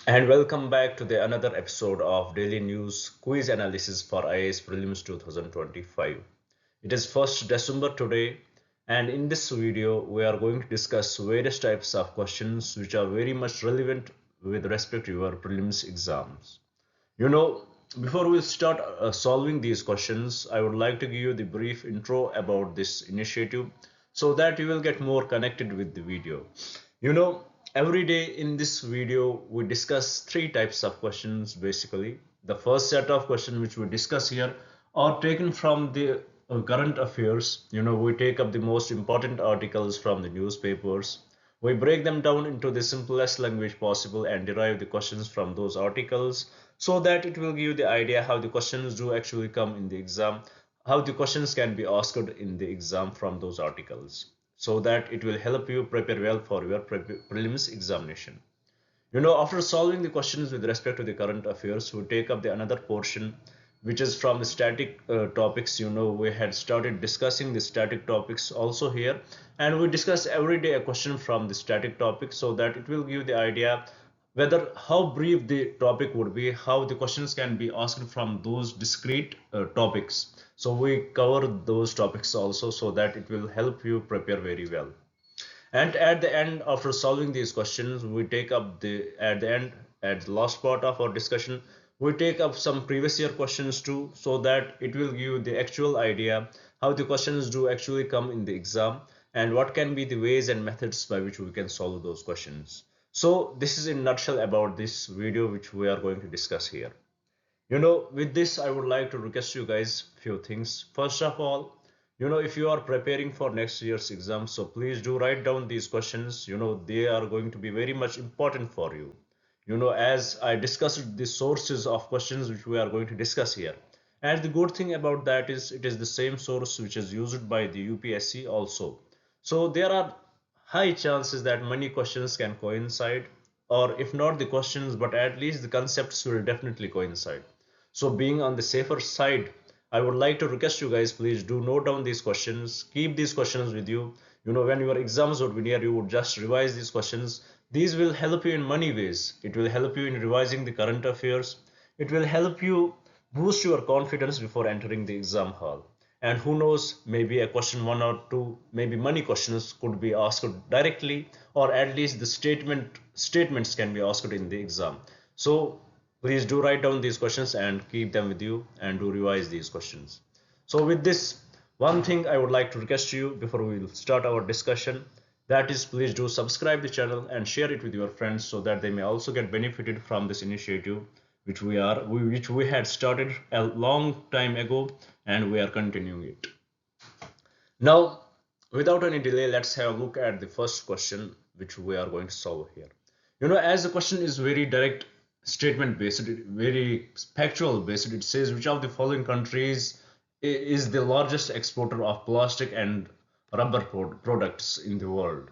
And welcome back to the another episode of Daily News Quiz Analysis for IAS Prelims 2025. It is 1st December today, and in this video we are going to discuss various types of questions which are very much relevant with respect to your prelims exams. You know, before we start solving these questions, I would like to give you the brief intro about this initiative so that you will get more connected with the video. You know, every day in this video, we discuss three types of questions basically. The first set of questions which we discuss here are taken from the current affairs. You know, we take up the most important articles from the newspapers. We break them down into the simplest language possible and derive the questions from those articles so that it will give you the idea how the questions do actually come in the exam, how the questions can be asked in the exam from those articles, so that it will help you prepare well for your prelims examination. You know, after solving the questions with respect to the current affairs, we take up the another portion which is from the static topics. You know, we had started discussing the static topics also here, and we discuss every day a question from the static topic so that it will give the idea whether how brief the topic would be, how the questions can be asked from those discrete topics. So we cover those topics also so that it will help you prepare very well. And at the end, after solving these questions, we take up the at the end, at the last part of our discussion, we take up some previous year questions too, so that it will give you the actual idea how the questions do actually come in the exam and what can be the ways and methods by which we can solve those questions. So this is in a nutshell about this video which we are going to discuss here. You know, with this, I would like to request you guys few things. First of all, you know, if you are preparing for next year's exam, so please do write down these questions. You know, they are going to be very much important for you. You know, as I discussed the sources of questions which we are going to discuss here. And the good thing about that is it is the same source which is used by the UPSC also. So there are high chances that many questions can coincide, or if not the questions, but at least the concepts will definitely coincide. So being on the safer side, I would like to request you guys, please do note down these questions, keep these questions with you. You know, when your exams would be near, you would just revise these questions. These will help you in many ways. It will help you in revising the current affairs. It will help you boost your confidence before entering the exam hall. And who knows, maybe a question one or two, maybe many questions could be asked directly, or at least the statements can be asked in the exam. So please do write down these questions and keep them with you and do revise these questions. So with this, one thing I would like to request you before we start our discussion, that is, please do subscribe the channel and share it with your friends so that they may also get benefited from this initiative which we had started a long time ago, and we are continuing it. Now, without any delay, let's have a look at the first question which we are going to solve here. You know, as the question is very direct statement based, very factual based, it says which of the following countries is the largest exporter of plastic and rubber products in the world.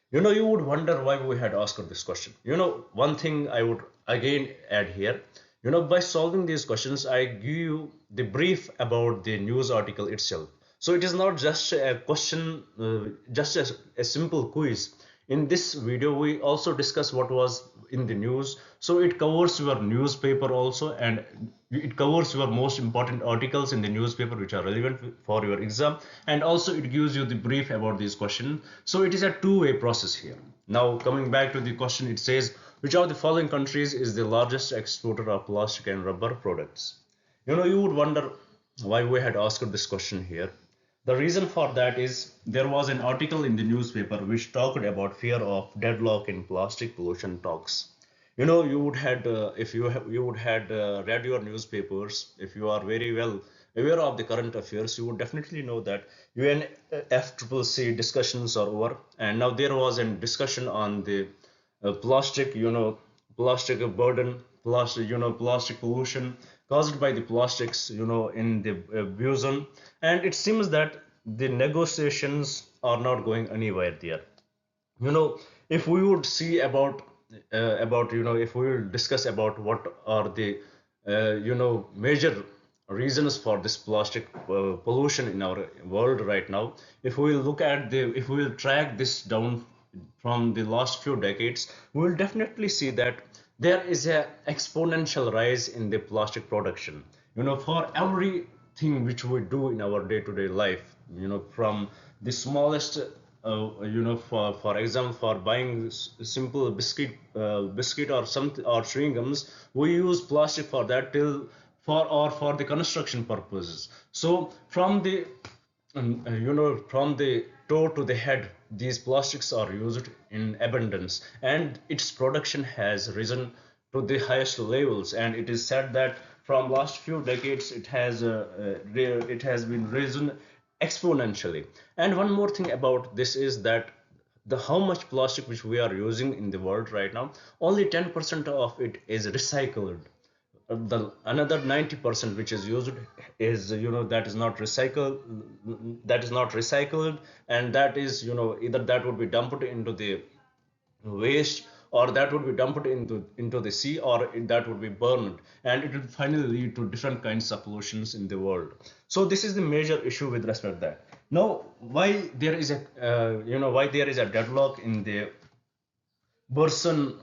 You know, you would wonder why we had asked this question. You know, one thing I would again add here, you know, by solving these questions, I give you the brief about the news article itself. So it is not just a question, just a simple quiz. In this video, we also discuss what was in the news. So it covers your newspaper also, and it covers your most important articles in the newspaper which are relevant for your exam, and also it gives you the brief about this question. So it is a two-way process here. Now coming back to the question, it says which of the following countries is the largest exporter of plastic and rubber products. You know, you would wonder why we had asked this question here. The reason for that is there was an article in the newspaper which talked about fear of deadlock in plastic pollution talks. You know, you would had if you you would had read your newspapers, if you are very well aware of the current affairs, you would definitely know that UNFCCC discussions are over, and now there was a discussion on the plastic, you know, plastic burden, plastic, you know, plastic pollution caused by the plastics, you know, in the zone, and it seems that the negotiations are not going anywhere there. You know, if we would see about, you know, if we will discuss about what are the you know, major reasons for this plastic pollution in our world right now, if we will look at the, if we will track this down from the last few decades, we will definitely see that there is a exponential rise in the plastic production. For everything which we do in our day-to-day life, from the smallest, for example, for buying simple biscuit or something or chewing gums, we use plastic for that till for the construction purposes. So from the toe to the head, these plastics are used in abundance, and its production has risen to the highest levels. And it is said that from last few decades, it has been risen exponentially. And one more thing about this is that the how much plastic which we are using in the world right now, only 10% of it is recycled. The another 90% which is used is, that is not recycled, and that is, either that would be dumped into the waste, or that would be dumped into the sea, or that would be burned, and it would finally lead to different kinds of pollutions in the world. So this is the major issue with respect to that. Now, why there is a deadlock in the Burson,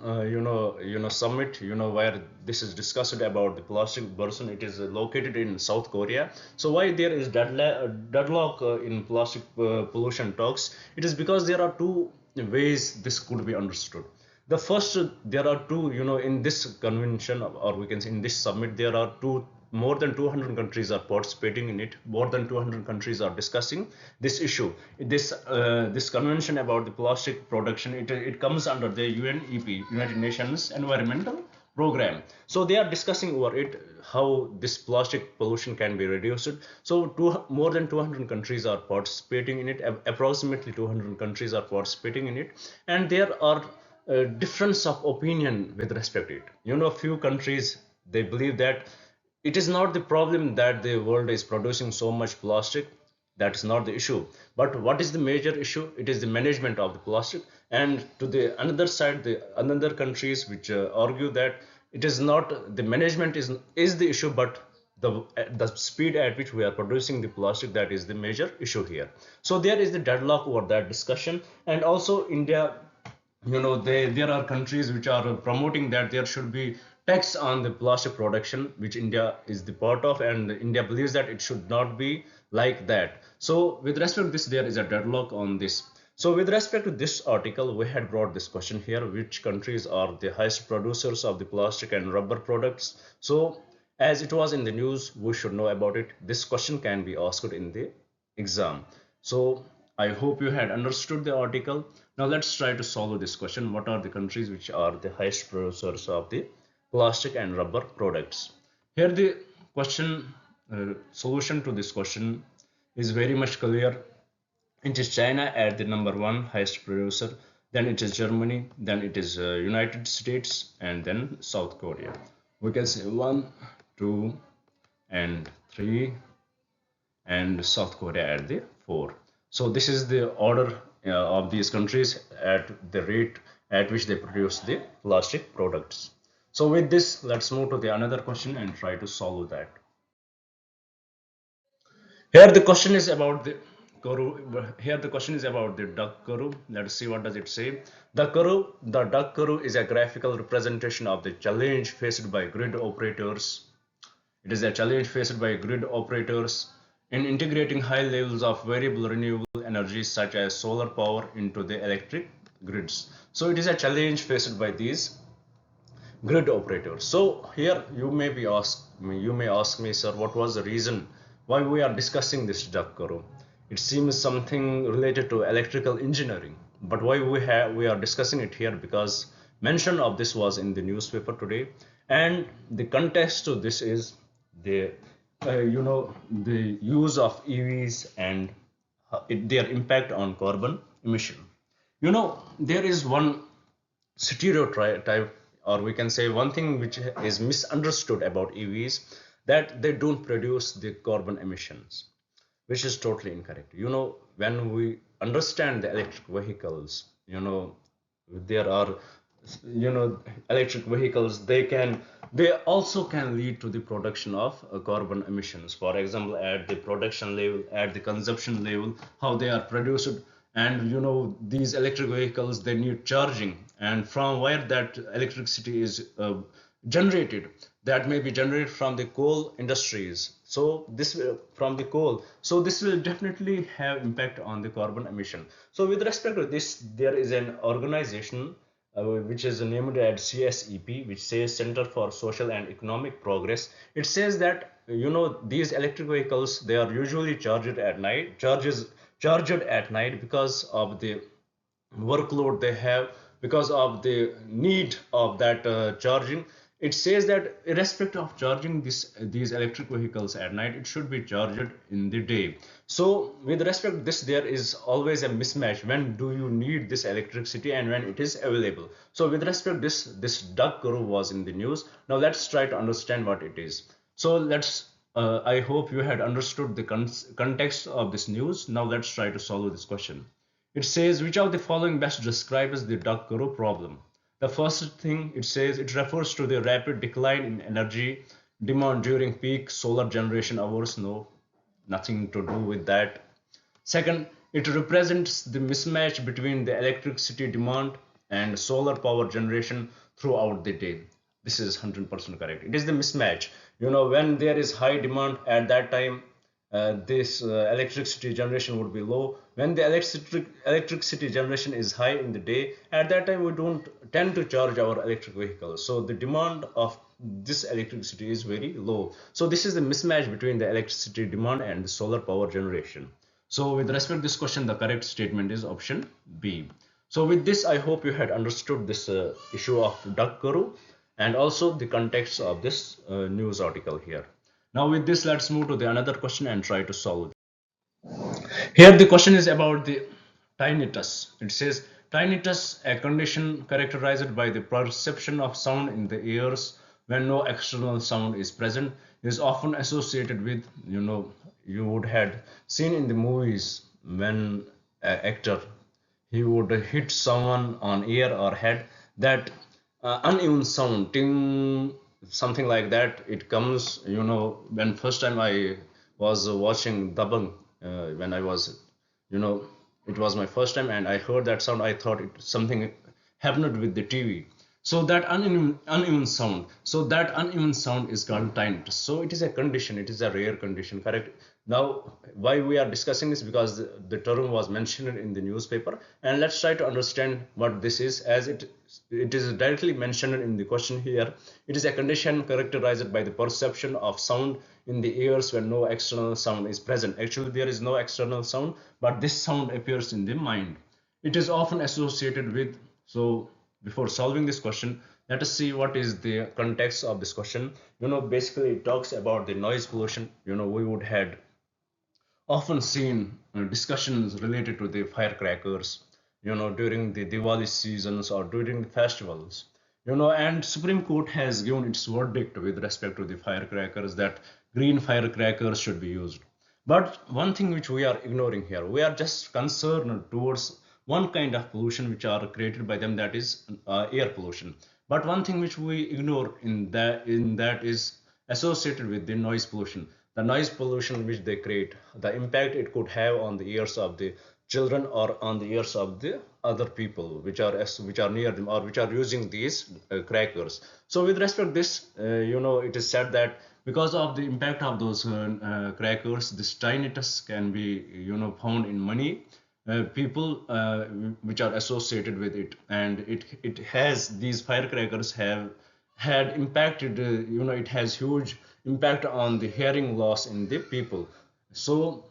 summit, where this is discussed about the plastic. Burson, it is located in South Korea. So why there is deadlock in plastic pollution talks? It is because there are two ways this could be understood. The first, there are two, in this convention, or we can say in this summit, there are two, more than 200 countries are participating in it. More than 200 countries are discussing this issue. This convention about the plastic production, it comes under the UNEP, United Nations Environmental Program. So they are discussing over it how this plastic pollution can be reduced. So more than 200 countries are participating in it. Approximately 200 countries are participating in it, and there are difference of opinion with respect to it. Few countries, they believe that it is not the problem that the world is producing so much plastic. That is not the issue. But what is the major issue? It is the management of the plastic. And to the another side, the another countries which argue that it is not the management is the issue, but the speed at which we are producing the plastic, that is the major issue here. So there is the deadlock over that discussion. And also India, there are countries which are promoting that there should be tax on the plastic production, which India is the part of, and India believes that it should not be like that. So with respect to this, there is a deadlock on this. So with respect to this article, we had brought this question here: which countries are the highest producers of the plastic and rubber products? So as it was in the news, we should know about it. This question can be asked in the exam. So I hope you had understood the article. Now let's try to solve this question. What are the countries which are the highest producers of the plastic and rubber products? Here the question, solution to this question is very much clear. It is China at the number one highest producer, then it is Germany, then it is United States, and then South Korea. We can say 1, 2, and 3, and South Korea at the 4. So this is the order of these countries at the rate at which they produce the plastic products. So with this, let's move to the another question and try to solve that. Here the question is about the Here the question is about the duck curve. Let's see what does it say. The duck curve is a graphical representation of the challenge faced by grid operators. It is a challenge faced by grid operators in integrating high levels of variable renewable energies such as solar power into the electric grids. So it is a challenge faced by these grid operators. So here you may ask me, sir, what was the reason why we are discussing this duck curve? It seems something related to electrical engineering, but why we are discussing it here? Because mention of this was in the newspaper today, and the context to this is the the use of EVs and their impact on carbon emission. There is one stereotype, or we can say one thing which is misunderstood about EVs, that they don't produce the carbon emissions, which is totally incorrect. When we understand the electric vehicles, there are, electric vehicles, they also can lead to the production of carbon emissions. For example, at the production level, at the consumption level, how they are produced. And these electric vehicles, they need charging, and from where that electricity is generated, that may be generated from the coal industries. So this will, from the coal, so this will definitely have impact on the carbon emission. So with respect to this, there is an organization which is named as CSEP, which says Center for Social and Economic Progress. It says that these electric vehicles, they are usually charged at night because of the workload they have, because of the need of that charging. It says that irrespective of charging these electric vehicles at night, it should be charged in the day. So with respect to this, there is always a mismatch when do you need this electricity and when it is available. So with respect to this duck curve was in the news. Now let's try to understand what it is. So let's I hope you had understood the context of this news. Now let's try to solve this question. It says, which of the following best describes the duck curve problem? The first thing it says, it refers to the rapid decline in energy demand during peak solar generation hours. No, nothing to do with that. Second, it represents the mismatch between the electricity demand and solar power generation throughout the day. This is 100% correct. It is the mismatch. When there is high demand at that time, this electricity generation would be low. When the electricity generation is high in the day, at that time we don't tend to charge our electric vehicles. So the demand of this electricity is very low. So this is the mismatch between the electricity demand and the solar power generation. So with respect to this question, the correct statement is option B. So with this, I hope you had understood this issue of duck curve and also the context of this news article here. Now with this, let's move to the another question and try to solve it. Here the question is about the tinnitus. It says tinnitus, a condition characterized by the perception of sound in the ears when no external sound is present, is often associated with, you would had seen in the movies when an actor, he would hit someone on ear or head, that uneven sound, ting, something like that. It comes, when first time I was watching Dabang, when I was, you know, it was my first time and I heard that sound. I thought something happened with the TV. So that uneven sound is called tinnitus. So it is a condition. It is a rare condition. Correct. Now, why we are discussing this, because the term was mentioned in the newspaper, and let's try to understand what this is, as it is directly mentioned in the question here. It is a condition characterized by the perception of sound in the ears when no external sound is present. Actually, there is no external sound, but this sound appears in the mind. It is often associated with, so before solving this question, let us see what is the context of this question. Basically it talks about the noise pollution. We would had often seen discussions related to the firecrackers, during the Diwali seasons or during the festivals. And Supreme Court has given its verdict with respect to the firecrackers, that green firecrackers should be used. But one thing which we are ignoring here, we are just concerned towards one kind of pollution which are created by them, that is air pollution. But one thing which we ignore in that is associated with the noise pollution. The noise pollution which they create, the impact it could have on the ears of the children or on the ears of the other people which are near them or which are using these crackers. So with respect to this, it is said that because of the impact of those crackers, this tinnitus can be found in many people which are associated with it, and it has, these firecrackers have had impacted, it has huge impact on the hearing loss in the people. So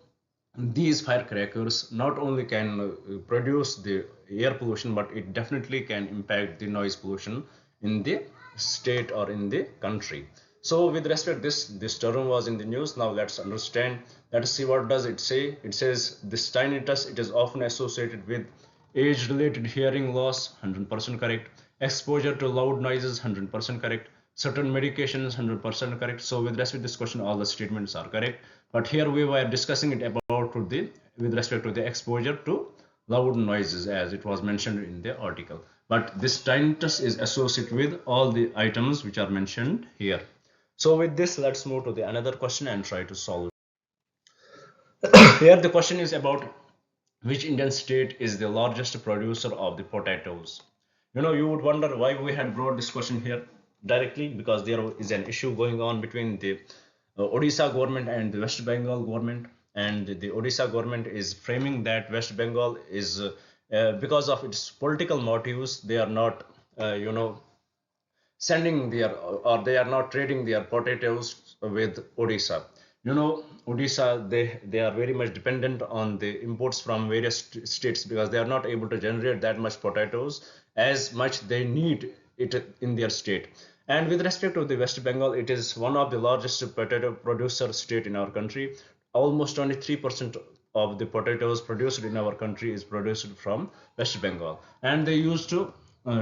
these firecrackers not only can produce the air pollution, but it definitely can impact the noise pollution in the state or in the country. So with respect to this term was in the news. Now let's understand, let's see what does it say. It says this tinnitus, it is often associated with age related hearing loss, 100% correct. Exposure to loud noises, 100% correct. Certain medications, 100% correct. So with respect to this question, all the statements are correct. But here we were discussing it about with respect to the exposure to loud noises, as it was mentioned in the article. But this tinnitus is associated with all the items which are mentioned here. So with this, let's move to the another question and try to solve it. Here the question is about which Indian state is the largest producer of the potatoes. You would wonder why we had brought this question here directly, because there is an issue going on between the Odisha government and the West Bengal government, and the Odisha government is framing that West Bengal is because of its political motives, they are not, sending their, or they are not trading their potatoes with Odisha. Odisha, they are very much dependent on the imports from various states, because they are not able to generate that much potatoes as much they need it in their state. And with respect to the West Bengal, it is one of the largest potato producer state in our country. Almost 23% of the potatoes produced in our country is produced from West Bengal, and they used to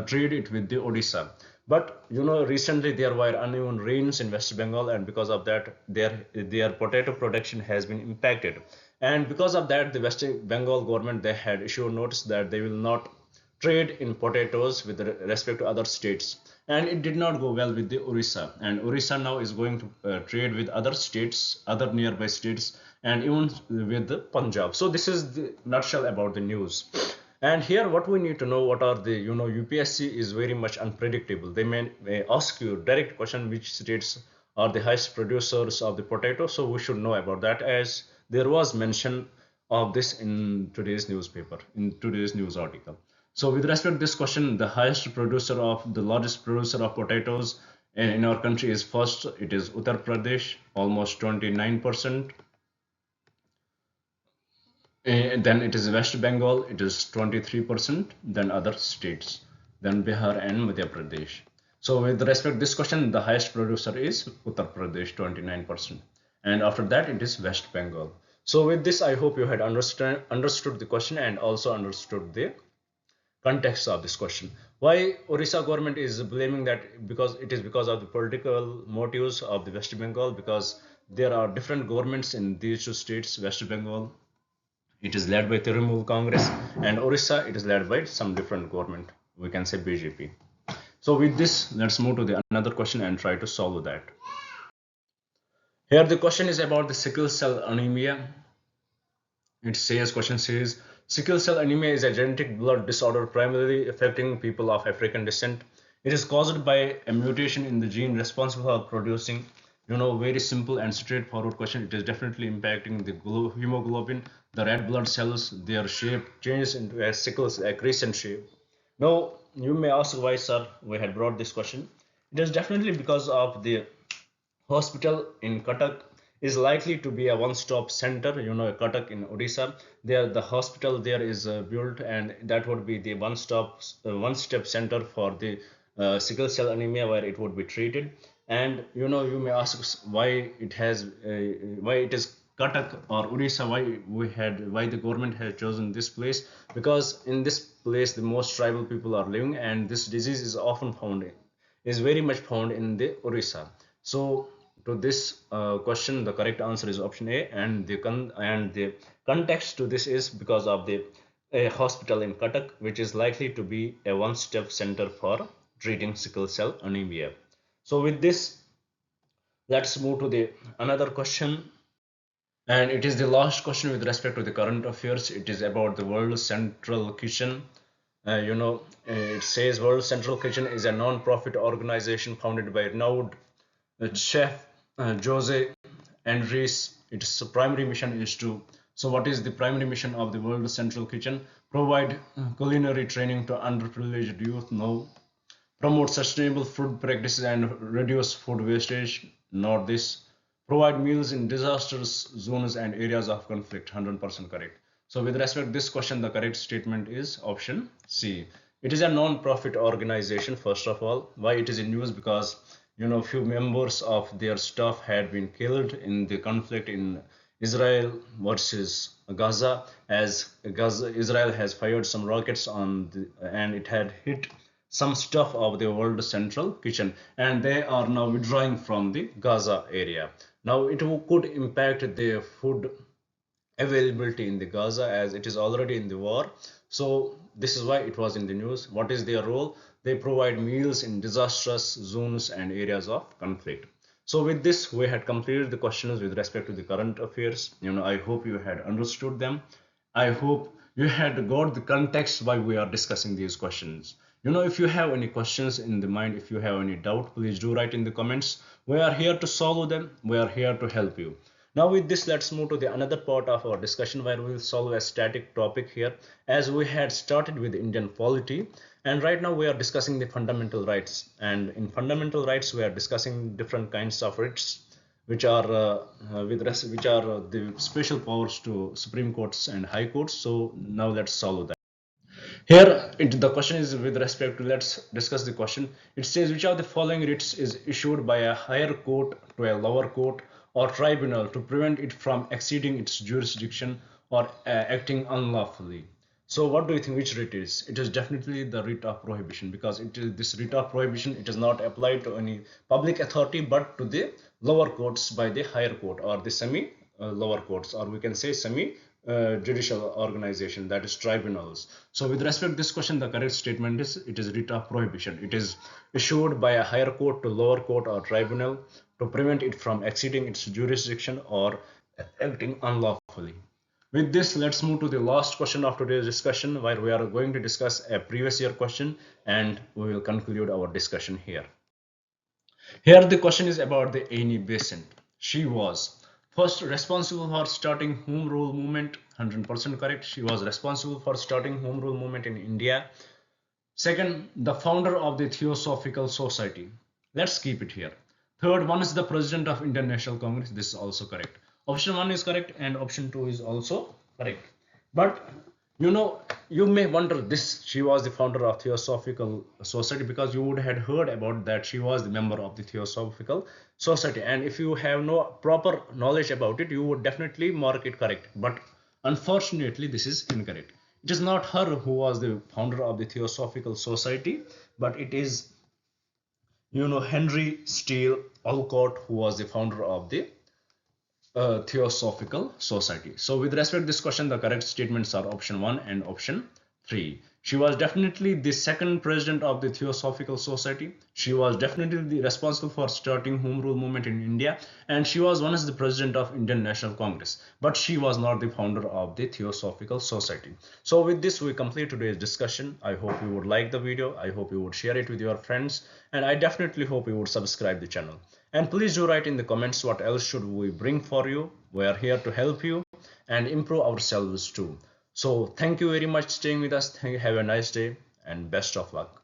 trade it with the Odisha. But recently there were uneven rains in West Bengal, and because of that, their potato production has been impacted. And because of that, the West Bengal government, they had issued notice that they will not trade in potatoes with respect to other states, and it did not go well with the Orissa. And Orissa now is going to trade with other states, other nearby states, and even with the Punjab. So this is the nutshell about the news. And here, what we need to know, what are the, UPSC is very much unpredictable. They may ask you direct question, which states are the highest producers of the potato. So we should know about that, as there was mention of this in today's newspaper, in today's news article. So with respect to this question, the highest producer of, the largest producer of potatoes in our country is, first, it is Uttar Pradesh, almost 29%. Then it is West Bengal, it is 23%, then other states, then Bihar and Madhya Pradesh. So with respect to this question, the highest producer is Uttar Pradesh, 29%. And after that, it is West Bengal. So with this, I hope you had understood the question and also understood the context of this question. Why Orissa government is blaming that? Because it is because of the political motives of the West Bengal, because there are different governments in these two states. West Bengal, it is led by Trinamool Congress, and Orissa, it is led by some different government. We can say BJP. So with this, let's move to the another question and try to solve that. Here the question is about the sickle cell anemia. Question says, sickle cell anemia is a genetic blood disorder primarily affecting people of African descent. It is caused by a mutation in the gene responsible for producing, very simple and straightforward question. It is definitely impacting the hemoglobin, the red blood cells, their shape changes into a a crescent shape. Now, you may ask why, sir, we had brought this question. It is definitely because of the hospital in Cuttack is likely to be a one-stop center. Cuttack in Odisha, there the hospital there is built, and that would be the one-step center for the sickle cell anemia, where it would be treated. And you may ask why it is Cuttack or Odisha, why the government has chosen this place, because in this place the most tribal people are living, and this disease is very much found in the Orissa. So to this question, the correct answer is option A, and the context to this is because of the a hospital in Cuttack, which is likely to be a one-step center for treating sickle cell anemia. So with this, let's move to the another question, and it is the last question with respect to the current affairs. It is about the World Central Kitchen. It says World Central Kitchen is a non-profit organization founded by renowned chef Jose Andres. Its primary mission is to, so what is the primary mission of the World Central Kitchen? Provide culinary training to underprivileged youth. No. Promote sustainable food practices and reduce food wastage. Not this. Provide meals in disastrous zones and areas of conflict. 100% correct. So with respect to this question, the correct statement is option C. It is a non-profit organization, first of all. Why it is in news? Because few members of their staff had been killed in the conflict in Israel versus Gaza, as Israel has fired some rockets and it had hit some stuff of the World Central Kitchen, and they are now withdrawing from the Gaza area. Now it could impact the food availability in the Gaza, as it is already in the war. So this is why it was in the news. What is their role? They provide meals in disastrous zones and areas of conflict. So with this, we had completed the questions with respect to the current affairs. I hope you had understood them. I hope you had got the context why we are discussing these questions. If you have any questions in the mind, if you have any doubt, please do write in the comments. We are here to solve them. We are here to help you. Now with this, let's move to the another part of our discussion where we will solve a static topic here, as we had started with Indian polity, and right now we are discussing the fundamental rights. And in fundamental rights, we are discussing different kinds of writs, which are the special powers to Supreme Courts and High Courts. So now let's solve that. Here, the question is with respect to, let's discuss the question. It says, which of the following writs is issued by a higher court to a lower court or tribunal to prevent it from exceeding its jurisdiction or acting unlawfully? So what do you think which writ is? It is definitely the writ of prohibition, because it is this writ of prohibition, it is not applied to any public authority but to the lower courts by the higher court, or the semi lower courts, or we can say semi judicial organization, that is tribunals. So with respect to this question, the correct statement is it is writ of prohibition. It is issued by a higher court to lower court or tribunal to prevent it from exceeding its jurisdiction or acting unlawfully. With this, let's move to the last question of today's discussion, where we are going to discuss a previous year question and we will conclude our discussion here. Here the question is about the Annie Besant. She was first responsible for starting Home Rule movement, 100% correct. She was responsible for starting Home Rule movement in India. Second, the founder of the Theosophical Society. Let's keep it here. Third, one is the president of Indian National Congress. This is also correct. Option 1 is correct and option 2 is also correct. But you may wonder, this she was the founder of Theosophical Society, because you would have heard about that she was the member of the Theosophical Society, and if you have no proper knowledge about it, you would definitely mark it correct. But unfortunately, this is incorrect. It is not her who was the founder of the Theosophical Society, but it is Henry Steele Olcott who was the founder of the Theosophical Society. So with respect to this question, the correct statements are option 1 and option 3. She was definitely the second president of the Theosophical Society. She was definitely responsible for starting Home Rule movement in India, and she was one of the president of Indian National Congress. But she was not the founder of the Theosophical Society. So with this, we complete today's discussion. I hope you would like the video. I hope you would share it with your friends, and I definitely hope you would subscribe the channel. And please do write in the comments what else should we bring for you. We are here to help you and improve ourselves too. So thank you very much for staying with us. Thank you. Have a nice day and best of luck.